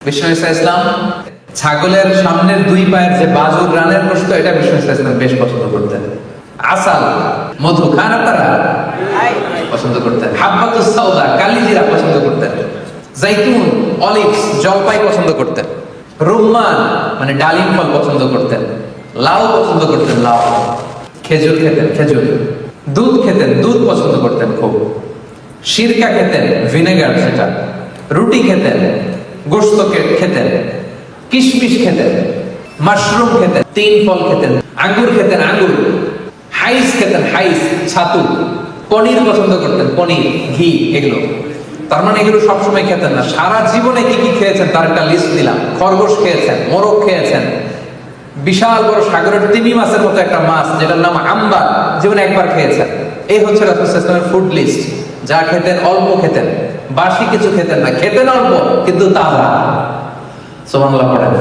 বিষ্ণু ইসলাম ছাগলের সামনের দুই পায়ের যে বাজুর রানের গোশত, এটা বিষ্ণু ইসলাম বেশ পছন্দ করতেন। আসাল, মধু খান আপনারা পছন্দ করতেন। হাব্বাতুস সাউদা, কালিজিরা পছন্দ করতেন। জাইতুন, অলিভস, জলপাই পছন্দ করতেন। রুম্মান মানে ডালিম ফল পছন্দ করতেন। লাউ পছন্দ করতেন, লাউ। খেজুর খেতেন, খেজুর। দুধ খেতেন, দুধ পছন্দ করতেন খুব। সিরকা খেতেন, ভিনেগার সেটা। রুটি খেতেন, গোশত খেতেন, কিশমিশ খেতেন, মাশরুম খেতেন, তিন ফল খেতেন, আঙ্গুর খেতেন, আঙ্গুর। হাইস খেতেন, হাইস, ছাতু। পনির পছন্দ করতেন, পনির, ঘি, এগুলো। তার মানে এগুলো সবসময় খেতেন না, সারা জীবনে কি কি খেয়েছেন তার একটা লিস্ট দিলাম। খরগোশ খেয়েছেন, মোরগ খেয়েছেন, বিশাল বড় সাগরের তিমি মাছের মতো একটা মাছ যেটার নাম আম্বার, জীবনে একবার খেয়েছেন। এই হচ্ছে রাসূল সাল্লাল্লাহু আলাইহি ওয়াসাল্লামের ফুড লিস্ট। যা খেতেন অল্প খেতেন, বাসি কিছু খেতেন না, খেতেন অল্প কিন্তু তাজা। সুবহানাল্লাহ পড়েন।